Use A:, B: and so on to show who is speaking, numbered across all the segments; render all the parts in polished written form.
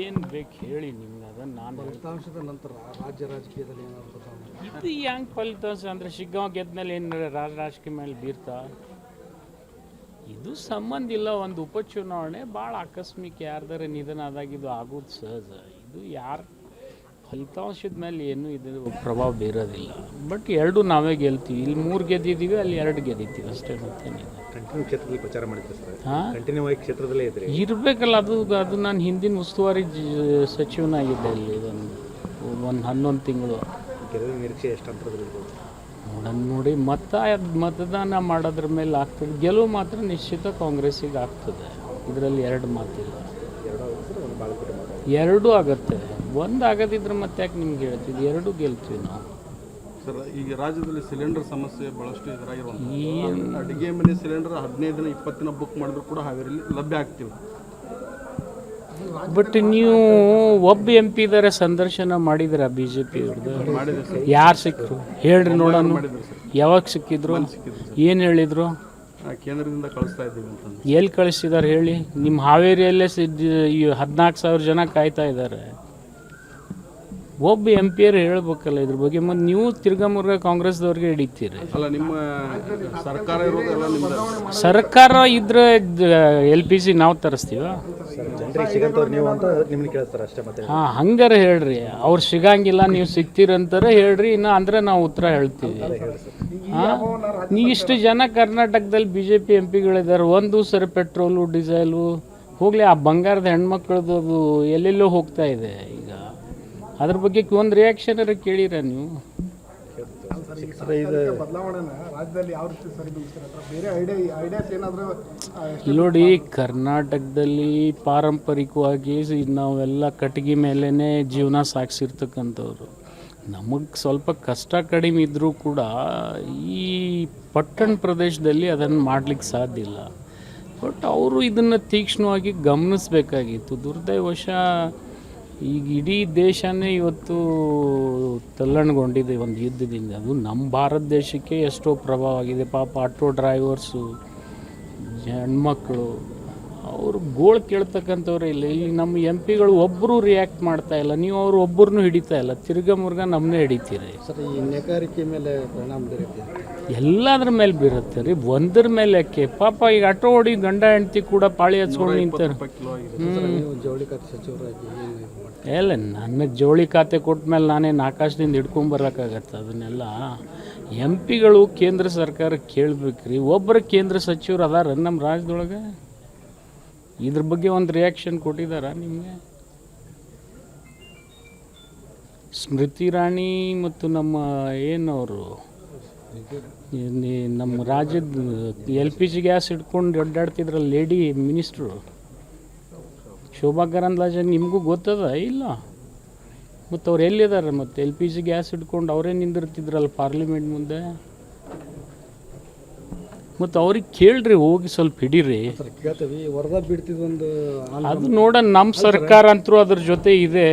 A: ಏನು ಬೇಕು ಹೇಳಿ ನಿಮ್ಗೆ ಅದನ್ನು ನಾನು
B: ಫಲಿತಾಂಶದ ನಂತರ ರಾಜ್ಯ ರಾಜಕೀಯದಲ್ಲಿ ಏನಾದರೂ
A: ಇದು ಹೆಂಗೆ ಫಲಿತಾಂಶ ಅಂದರೆ ಶಿಗ್ಗಾಂವ್ ಗೆದ್ಮೇಲೆ ಏನು ರಾಜಕೀಯ ಮೇಲೆ ಬೀರ್ತಾ ಇದು ಸಂಬಂಧ ಇಲ್ಲ. ಒಂದು ಉಪಚುನಾವಣೆ ಭಾಳ ಆಕಸ್ಮಿಕ, ಯಾರ್ದಾರ ನಿಧನ ಆದಾಗ ಇದು ಆಗೋದು ಸಹಜ. ಇದು ಯಾರು ಫಲಿತಾಂಶದ ಮೇಲೆ ಏನು ಇದು ಪ್ರಭಾವ ಬೀರೋದಿಲ್ಲ. ಬಟ್ ಎರಡು ನಾವೇ ಗೆಲ್ತೀವಿ. ಇಲ್ಲಿ 3 ಗೆದ್ದಿದ್ದೀವಿ, ಅಲ್ಲಿ 2 ಗೆದ್ದಿದ್ದೀವಿ ಅಷ್ಟೇ. ಮತ್ತೇನಿದೆ.
C: ಕಂಟಿನ್ಯೂ ಕ್ಷೇತ್ರದಲ್ಲಿ ಪ್ರಚಾರ ಮಾಡಿದ್ರೆ ಸರ್? ಹಾಂ, ಕಂಟಿನ್ಯೂ ಆಗಿ ಕ್ಷೇತ್ರದಲ್ಲೇ ಇದ್ರಿ? ಇರಬೇಕಲ್ಲ.
A: ಅದು ನಾನು ಹಿಂದಿನ ಉಸ್ತುವಾರಿ ಸಚಿವನಾಗಿದ್ದೆ ಇಲ್ಲಿ ಒಂದು 11 ತಿಂಗಳು.
C: ಗೆಲುವಿನ ನಿರೀಕ್ಷೆ ಎಷ್ಟು ಅಂತರದಲ್ಲಿರ್ಬೋದು?
A: ನೋಡಿ ಮತದಾನ ಮಾಡೋದ್ರ ಮೇಲೆ ಆಗ್ತದೆ. ಗೆಲುವು ಮಾತ್ರ ನಿಶ್ಚಿತ ಕಾಂಗ್ರೆಸ್ಸಿಗೆ ಆಗ್ತದೆ. ಇದರಲ್ಲಿ 2 ಮಾತಿಲ್ಲ. 2 ಆಗುತ್ತೆ. 1 ಆಗೋದಿದ್ರೆ ಮತ್ತೆ ಯಾಕೆ ನಿಮ್ಗೆ ಹೇಳ್ತಿದ್ವಿ? 2 ಗೆಲ್ತೀವಿ ನಾವು
B: ಸರ್. ಈಗ ರಾಜ್ಯದಲ್ಲಿ ಸಿಲಿಂಡರ್ ಸಮಸ್ಯೆ ಭಾಳಷ್ಟು ಎದುರಾಗಿರುವಂಥ ಅಡುಗೆ ಮನೆ ಸಿಲಿಂಡರ್ 15 ದಿನ 20 ದಿನ ಬುಕ್ ಮಾಡಿದ್ರು ಕೂಡ ಹಾವೇರಿಯಲ್ಲಿ ಲಭ್ಯ ಆಗ್ತಿಲ್ಲ.
A: ಬಟ್ ನೀವು ಒಬ್ಬ MP ಇದ್ದಾರೆ, ಸಂದರ್ಶನ ಮಾಡಿದ್ರ BJP ಅವ್ರದ್ದು? ಯಾರು ಸಿಕ್ಕರು ಹೇಳ್ರಿ ನೋಡೋಣ. ಯಾವಾಗ ಸಿಕ್ಕಿದ್ರು? ಏನು ಹೇಳಿದ್ರು?
B: ಕೇಂದ್ರದಿಂದ ಕಳಿಸ್ತಾ ಇದ್ದೀವಿ ಅಂತ.
A: ಎಲ್ಲಿ ಕಳಿಸಿದ್ದಾರೆ ಹೇಳಿ? ನಿಮ್ಮ ಹಾವೇರಿಯಲ್ಲೇ 14,000 ಜನ ಕಾಯ್ತಾ ಇದ್ದಾರೆ. ಒಬ್ಬ MP ಹೇಳ್ಬೇಕಲ್ಲ ಇದ್ರ ಬಗ್ಗೆ. ಮತ್ತು ನೀವು ತಿರ್ಗಾ ಕಾಂಗ್ರೆಸ್ದವ್ರಿಗೆ ಹಿಡಿತೀರಿ.
B: ಅಲ್ಲ, ನಿಮ್ಮ ಸರ್ಕಾರ ಇರೋದೆಲ್ಲ ನಿಮ್ದು.
A: ಸರ್ಕಾರ ಇದ್ರೆ LPG ನಾವು ತರಿಸ್ತೀವ? ಹಾಂ, ಹಂಗಾರ ಹೇಳ್ರಿ. ಅವ್ರು ಸಿಗಂಗಿಲ್ಲ, ನೀವು ಸಿಗ್ತೀರಂತಾರೆ ಹೇಳ್ರಿ. ಇನ್ನು ಅಂದ್ರೆ ನಾವು ಉತ್ತರ ಹೇಳ್ತೀವಿ. ಹಾಂ, ನೀವು ಇಷ್ಟು ಜನ ಕರ್ನಾಟಕದಲ್ಲಿ BJP MP ಒಂದು ಸರಿ ಪೆಟ್ರೋಲು ಡೀಸೆಲು ಹೋಗಲಿ. ಆ ಬಂಗಾರದ ಹೆಣ್ಮಕ್ಳದ್ದು ಅದು ಎಲ್ಲೆಲ್ಲೋ ಹೋಗ್ತಾ ಇದೆ. ಈಗ ಅದ್ರ ಬಗ್ಗೆ ಒಂದು ರಿಯಾಕ್ಷನ್ ಕೇಳಿರ ನೀವು? ನೋಡಿ, ಕರ್ನಾಟಕದಲ್ಲಿ ಪಾರಂಪರಿಕವಾಗಿ ನಾವೆಲ್ಲ ಕಟ್ಟಿಗೆ ಮೇಲೇ ಜೀವನ ಸಾಗಿಸಿರ್ತಕ್ಕಂಥವ್ರು. ನಮಗೆ ಸ್ವಲ್ಪ ಕಷ್ಟ ಕಡಿಮೆ ಇದ್ದರೂ ಕೂಡ ಈ ಪಟ್ಟಣ ಪ್ರದೇಶದಲ್ಲಿ ಅದನ್ನು ಮಾಡಲಿಕ್ಕೆ ಸಾಧ್ಯ ಇಲ್ಲ. ಬಟ್ ಅವರು ಇದನ್ನು ತೀಕ್ಷ್ಣವಾಗಿ ಗಮನಿಸಬೇಕಾಗಿತ್ತು. ದುರ್ದೈವಶ ಈಗ ಇಡೀ ದೇಶನೇ ಇವತ್ತು ತಲ್ಲಣಗೊಂಡಿದೆ ಒಂದು ಯುದ್ಧದಿಂದ. ಅದು ನಮ್ಮ ಭಾರತ ದೇಶಕ್ಕೆ ಎಷ್ಟೋ ಪ್ರಭಾವ ಆಗಿದೆ. ಪಾಪ ಆಟೋ ಡ್ರೈವರ್ಸು, ಹೆಣ್ಮಕ್ಳು, ಅವರು ಗೋಳು ಕೇಳ್ತಕ್ಕಂಥವ್ರು ಇಲ್ಲ. ಇಲ್ಲಿ ನಮ್ಮ MP ಒಬ್ಬರು ರಿಯಾಕ್ಟ್ ಮಾಡ್ತಾ ಇಲ್ಲ. ನೀವು ಅವರು ಒಬ್ಬರನ್ನೂ ಹಿಡಿತಾ ಇಲ್ಲ. ತಿರ್ಗ ನಮ್ಮನ್ನೇ ಹಿಡಿತೀರಿ.
B: ಸರ್, ಈ ನೇಕಾರಿಕೆ ಮೇಲೆ ಪರಿಣಾಮ ಬೀರುತ್ತೆ?
A: ಎಲ್ಲದ್ರ ಮೇಲೆ ಬೀರುತ್ತೆ ರೀ, ಒಂದ್ರ ಮೇಲೆ ಯಾಕೆ? ಪಾಪ ಈಗ ಆಟೋ ಹೊಡಿ ಗಂಡ ಹೆಂಡತಿ ಕೂಡ ಪಾಳಿ ಹಚ್ಕೊಂಡು ನಿಂತಾರೆ.
B: ಜವಳಿ ಖಾತೆ ಸಚಿವರಾಗಿ
A: ಎಲ್ಲ ನನ್ನ ಜವಳಿ ಖಾತೆ ಕೊಟ್ಟ ಮೇಲೆ ನಾನೇನು ಆಕಾಶದಿಂದ ಹಿಡ್ಕೊಂಬರೋಕ್ಕಾಗತ್ತೆ? ಅದನ್ನೆಲ್ಲ MP ಕೇಂದ್ರ ಸರ್ಕಾರ ಕೇಳಬೇಕ್ರಿ. ಒಬ್ಬರು ಕೇಂದ್ರ ಸಚಿವರು ಅದಾರ ನಮ್ಮ ರಾಜ್ಯದೊಳಗೆ? ಇದ್ರ ಬಗ್ಗೆ ಒಂದು ರಿಯಾಕ್ಷನ್ ಕೊಟ್ಟಿದ್ದಾರ ನಿಮಗೆ? ಸ್ಮೃತಿ ಇರಾನಿ ಮತ್ತು ನಮ್ಮ ಏನವರು ನಮ್ಮ ರಾಜ್ಯದ LPG ಗ್ಯಾಸ್ ಇಟ್ಕೊಂಡು ಅಡ್ಡಾಡ್ತಿದ್ರಲ್ಲ ಲೇಡಿ ಮಿನಿಸ್ಟ್ರು ಶೋಭಾ ಕರಂದ್ಲಾಜೆ, ನಿಮಗೂ ಗೊತ್ತದ ಇಲ್ಲ? ಮತ್ತು ಅವ್ರು ಎಲ್ಲಿದ್ದಾರೆ? ಮತ್ತು LPG ಗ್ಯಾಸ್ ಇಟ್ಕೊಂಡು ಅವರೇ ನಿಂದಿರ್ತಿದ್ರಲ್ಲ ಪಾರ್ಲಿಮೆಂಟ್ ಮುಂದೆ. ಮತ್ತು ಅವ್ರಿಗೆ ಕೇಳ್ರಿ, ಹೋಗಿ ಸ್ವಲ್ಪ ಹಿಡೀರಿ. ಅದು ನೋಡೋಣ. ನಮ್ಮ ಸರ್ಕಾರ ಅಂತರೂ ಅದ್ರ ಜೊತೆ ಇದೆ,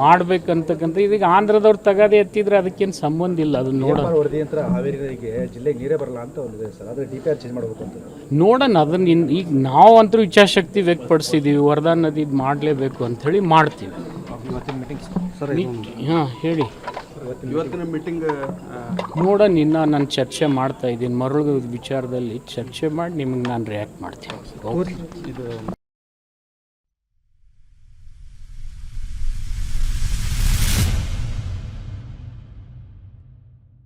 A: ಮಾಡ್ಬೇಕಂತಕ್ಕಂಥ. ಇದೀಗ ಆಂಧ್ರದವ್ರು ತಗದೆ ಎತ್ತಿದ್ರೆ ಅದಕ್ಕೇನು ಸಂಬಂಧ ಇಲ್ಲ. ಅದನ್ನ ನೋಡೋಣ. ಅದನ್ನ ಈಗ ನಾವು ಅಂತೂ ಇಚ್ಛಾಶಕ್ತಿ ವ್ಯಕ್ತಪಡಿಸಿದ್ದೀವಿ. ವರದಾ ನದಿ ಮಾಡಲೇಬೇಕು ಅಂಥೇಳಿ ಮಾಡ್ತೀವಿ. ಹಾಂ, ಹೇಳಿ.
B: ಇವತ್ತಿನ ಮೀಟಿಂಗ್
A: ನೋಡೋಣ. ಇನ್ನು ನಾನು ಚರ್ಚೆ ಮಾಡ್ತಾ ಇದ್ದೀನಿ. ಮರಳು ವಿಚಾರದಲ್ಲಿ ಚರ್ಚೆ ಮಾಡಿ ನಿಮಗೆ ನಾನು ರಿಯಾಕ್ಟ್ ಮಾಡ್ತೀನಿ.